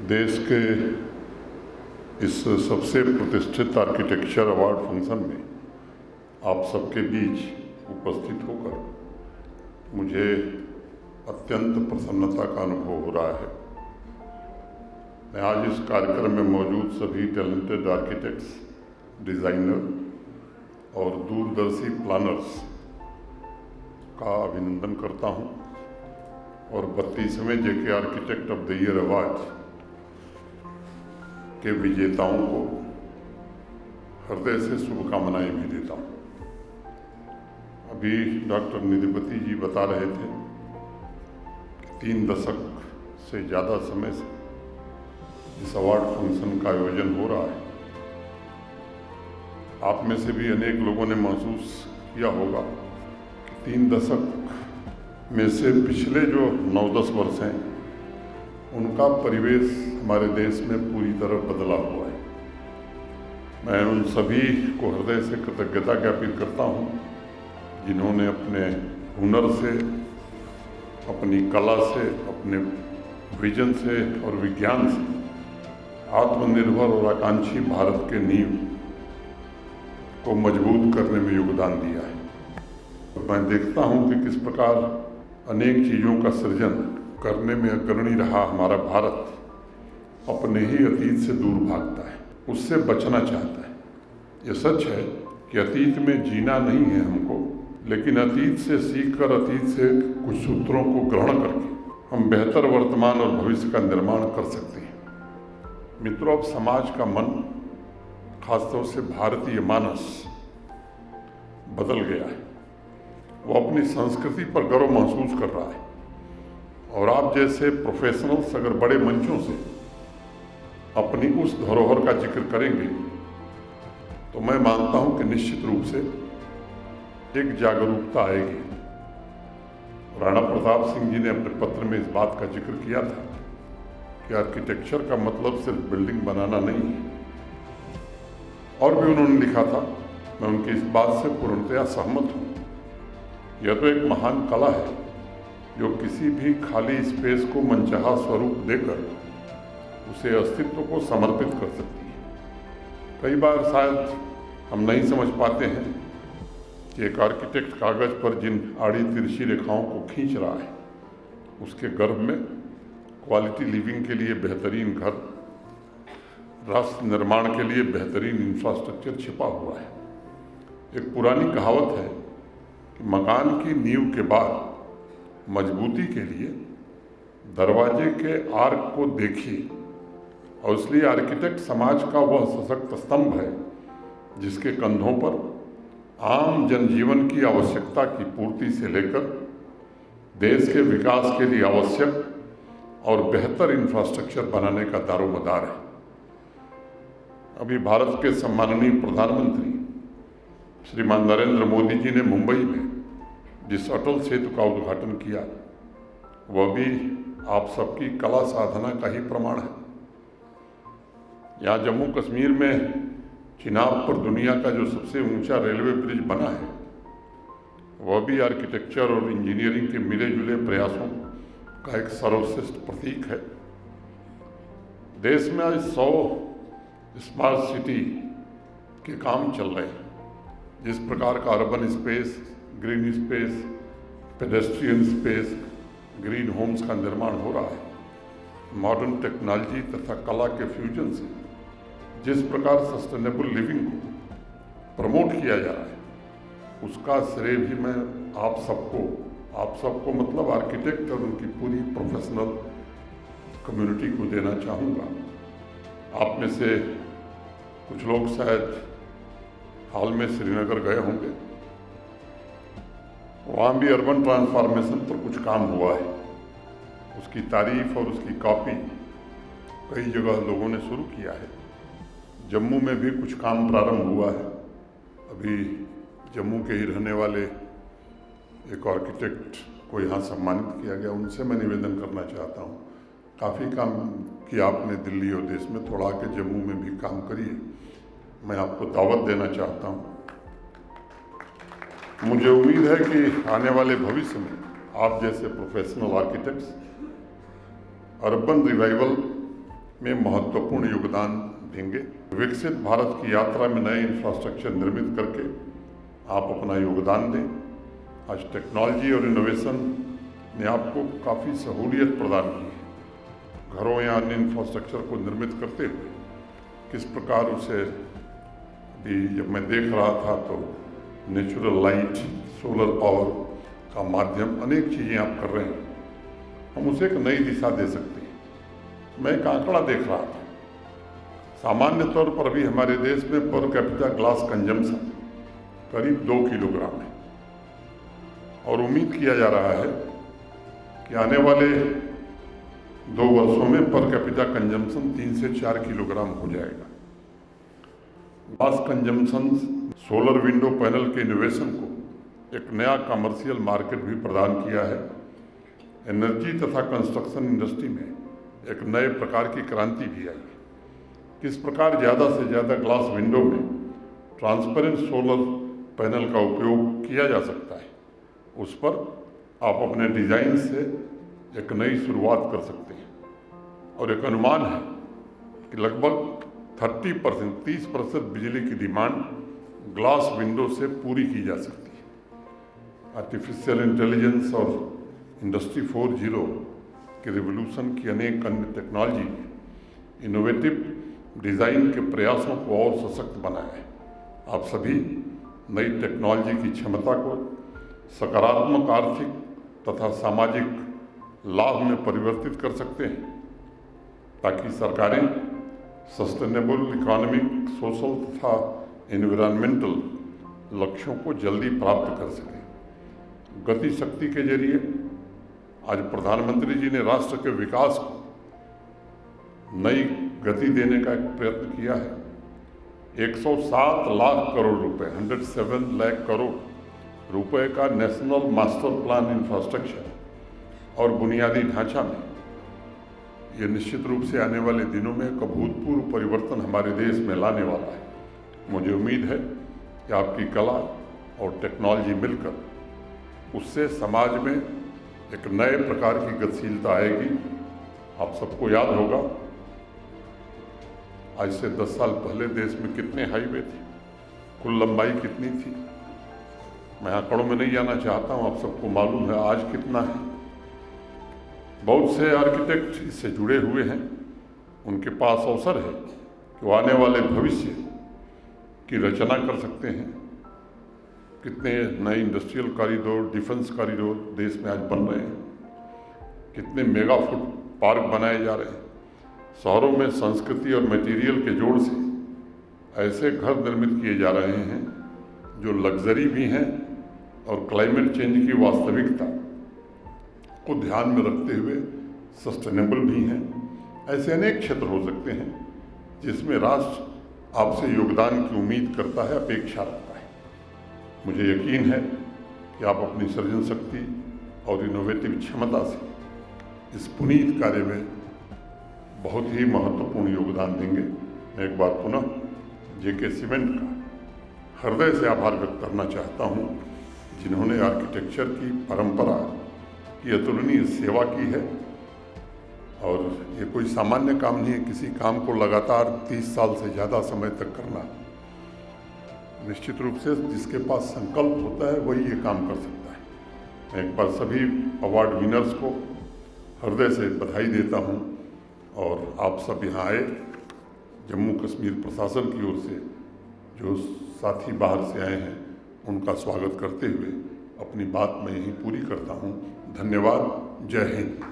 देश के इस सबसे प्रतिष्ठित आर्किटेक्चर अवार्ड फंक्शन में आप सबके बीच उपस्थित होकर मुझे अत्यंत प्रसन्नता का अनुभव हो रहा है। मैं आज इस कार्यक्रम में मौजूद सभी टैलेंटेड आर्किटेक्ट्स, डिज़ाइनर और दूरदर्शी प्लानर्स का अभिनंदन करता हूं और 32वें JK architect of the year award के विजेताओं को हृदय से शुभकामनाएं भी देता हूं। अभी डॉक्टर निधिपति जी बता रहे थे कि 3 दशक से ज़्यादा समय से इस अवार्ड फंक्शन का आयोजन हो रहा है। आप में से भी अनेक लोगों ने महसूस किया होगा कि 3 दशक में से पिछले जो 9-10 वर्ष हैं उनका परिवेश हमारे देश में पूरी तरह बदला हुआ है। मैं उन सभी को हृदय से कृतज्ञता ज्ञापित करता हूं जिन्होंने अपने हुनर से, अपनी कला से, अपने विजन से और विज्ञान से आत्मनिर्भर और आकांक्षी भारत के नींव को मजबूत करने में योगदान दिया है। मैं देखता हूं कि किस प्रकार अनेक चीज़ों का सृजन करने में अग्रणी रहा हमारा भारत अपने ही अतीत से दूर भागता है, उससे बचना चाहता है। ये सच है कि अतीत में जीना नहीं है हमको, लेकिन अतीत से सीखकर, अतीत से कुछ सूत्रों को ग्रहण करके हम बेहतर वर्तमान और भविष्य का निर्माण कर सकते हैं। मित्रों, अब समाज का मन, खासतौर से भारतीय मानस बदल गया है। वो अपनी संस्कृति पर गर्व महसूस कर रहा है और आप जैसे प्रोफेशनल्स अगर बड़े मंचों से अपनी उस धरोहर का जिक्र करेंगे तो मैं मानता हूं कि निश्चित रूप से एक जागरूकता आएगी। राणा प्रताप सिंह जी ने अपने पत्र में इस बात का जिक्र किया था कि आर्किटेक्चर का मतलब सिर्फ बिल्डिंग बनाना नहीं है। और भी उन्होंने लिखा था, मैं उनकी इस बात से पूर्णतया सहमत हूँ। यह तो एक महान कला है जो किसी भी खाली स्पेस को मनचाहा स्वरूप देकर उसे अस्तित्व को समर्पित कर सकती है। कई बार शायद हम नहीं समझ पाते हैं कि एक आर्किटेक्ट कागज पर जिन आड़ी तिरछी रेखाओं को खींच रहा है उसके गर्भ में क्वालिटी लिविंग के लिए बेहतरीन घर, राष्ट्र निर्माण के लिए बेहतरीन इंफ्रास्ट्रक्चर छिपा हुआ है। एक पुरानी कहावत है कि मकान की नींव के बाद मजबूती के लिए दरवाजे के आर्क को देखिए, और इसलिए आर्किटेक्ट समाज का वह सशक्त स्तंभ है जिसके कंधों पर आम जनजीवन की आवश्यकता की पूर्ति से लेकर देश के विकास के लिए आवश्यक और बेहतर इंफ्रास्ट्रक्चर बनाने का दारोमदार है। अभी भारत के सम्माननीय प्रधानमंत्री श्रीमान नरेंद्र मोदी जी ने मुंबई में जिस अटल सेतु का उद्घाटन किया वह भी आप सबकी कला साधना का ही प्रमाण है। यहाँ जम्मू कश्मीर में चिनाब पर दुनिया का जो सबसे ऊंचा रेलवे ब्रिज बना है वह भी आर्किटेक्चर और इंजीनियरिंग के मिले जुले प्रयासों का एक सर्वश्रेष्ठ प्रतीक है। देश में आज 100 स्मार्ट सिटी के काम चल रहे हैं। जिस प्रकार का urban space, green space, pedestrian space, green homes का निर्माण हो रहा है, मॉडर्न टेक्नोलॉजी तथा कला के फ्यूजन से जिस प्रकार सस्टेनेबल लिविंग को प्रमोट किया जा रहा है उसका श्रेय भी मैं आप सबको मतलब आर्किटेक्ट और उनकी पूरी प्रोफेशनल कम्युनिटी को देना चाहूँगा। आप में से कुछ लोग शायद हाल में श्रीनगर गए होंगे। वहाँ भी अर्बन ट्रांसफॉर्मेशन पर कुछ काम हुआ है। उसकी तारीफ और उसकी कॉपी कई जगह लोगों ने शुरू किया है। जम्मू में भी कुछ काम प्रारंभ हुआ है। अभी जम्मू के ही रहने वाले एक आर्किटेक्ट को यहाँ सम्मानित किया गया। उनसे मैं निवेदन करना चाहता हूँ, काफ़ी काम किया आपने दिल्ली और देश में, थोड़ा के जम्मू में भी काम करिए। मैं आपको दावत देना चाहता हूँ। मुझे उम्मीद है कि आने वाले भविष्य में आप जैसे प्रोफेशनल आर्किटेक्ट्स अर्बन रिवाइवल में महत्वपूर्ण योगदान देंगे। विकसित भारत की यात्रा में नए इंफ्रास्ट्रक्चर निर्मित करके आप अपना योगदान दें। आज टेक्नोलॉजी और इनोवेशन ने आपको काफ़ी सहूलियत प्रदान की है। घरों या अन्य इंफ्रास्ट्रक्चर को निर्मित करते हुए किस प्रकार उसे भी जब मैं देख रहा था तो नेचुरल लाइट, सोलर पावर का माध्यम, अनेक चीज़ें आप कर रहे हैं। हम उसे एक नई दिशा दे सकते हैं। मैं एक आंकड़ा देख रहा था, सामान्य तौर पर अभी हमारे देश में पर कैपिटा ग्लास कंजम्पशन करीब 2 किलोग्राम है और उम्मीद किया जा रहा है कि आने वाले 2 वर्षों में पर कैपिटा कंजम्पशन 3 से 4 किलोग्राम हो जाएगा। Glass consumption solar window panel के इनोवेशन को एक नया कमर्शियल मार्केट भी प्रदान किया है। एनर्जी तथा कंस्ट्रक्शन इंडस्ट्री में एक नए प्रकार की क्रांति भी आई है। किस प्रकार ज़्यादा से ज़्यादा ग्लास विंडो में ट्रांसपेरेंट सोलर पैनल का उपयोग किया जा सकता है, उस पर आप अपने डिज़ाइन से एक नई शुरुआत कर सकते हैं। और एक अनुमान है कि लगभग 30% बिजली की डिमांड ग्लास विंडो से पूरी की जा सकती है। आर्टिफिशियल इंटेलिजेंस और इंडस्ट्री 4.0 के रिवोल्यूशन की अनेक अन्य टेक्नोलॉजी ने इनोवेटिव डिज़ाइन के प्रयासों को और सशक्त बनाया है। आप सभी नई टेक्नोलॉजी की क्षमता को सकारात्मक आर्थिक तथा सामाजिक लाभ में परिवर्तित कर सकते हैं, ताकि सरकारें सस्टेनेबल इकोनॉमिक, सोशल तथा एनवायरमेंटल लक्ष्यों को जल्दी प्राप्त कर सकें। गति शक्ति के जरिए आज प्रधानमंत्री जी ने राष्ट्र के विकास को नई गति देने का एक प्रयत्न किया है। 107 लाख करोड़ रुपए, 107 लाख करोड़ रुपए का नेशनल मास्टर प्लान इंफ्रास्ट्रक्चर और बुनियादी ढांचा में ये निश्चित रूप से आने वाले दिनों में एक अभूतपूर्व परिवर्तन हमारे देश में लाने वाला है। मुझे उम्मीद है कि आपकी कला और टेक्नोलॉजी मिलकर उससे समाज में एक नए प्रकार की गतिशीलता आएगी। आप सबको याद होगा, आज से 10 साल पहले देश में कितने हाईवे थे, कुल लंबाई कितनी थी। मैं आंकड़ों में नहीं जाना चाहता हूँ, आप सबको मालूम है आज कितना है। बहुत से आर्किटेक्ट इससे जुड़े हुए हैं, उनके पास अवसर है कि वो आने वाले भविष्य की रचना कर सकते हैं। कितने नए इंडस्ट्रियल कॉरिडोर, डिफेंस कॉरिडोर देश में आज बन रहे हैं, कितने मेगा फूड पार्क बनाए जा रहे हैं। शहरों में संस्कृति और मटेरियल के जोड़ से ऐसे घर निर्मित किए जा रहे हैं जो लग्जरी भी हैं और क्लाइमेट चेंज की वास्तविकता को ध्यान में रखते हुए सस्टेनेबल भी हैं। ऐसे अनेक क्षेत्र हो सकते हैं जिसमें राष्ट्र आपसे योगदान की उम्मीद करता है, अपेक्षा रखता है। मुझे यकीन है कि आप अपनी सृजन शक्ति और इनोवेटिव क्षमता से इस पुनीत कार्य में बहुत ही महत्वपूर्ण योगदान देंगे। मैं एक बार पुनः जेके सीमेंट का हृदय से आभार व्यक्त करना चाहता हूँ, जिन्होंने आर्किटेक्चर की परंपरा की अतुलनीय सेवा की है। और ये कोई सामान्य काम नहीं है, किसी काम को लगातार 30 साल से ज़्यादा समय तक करना। निश्चित रूप से जिसके पास संकल्प होता है वही ये काम कर सकता है। मैं एक बार सभी अवार्ड विनर्स को हृदय से बधाई देता हूँ और आप सब यहाँ आए। जम्मू कश्मीर प्रशासन की ओर से जो साथी बाहर से आए हैं उनका स्वागत करते हुए अपनी बात मैं यहीं पूरी करता हूँ। धन्यवाद। जय हिंद।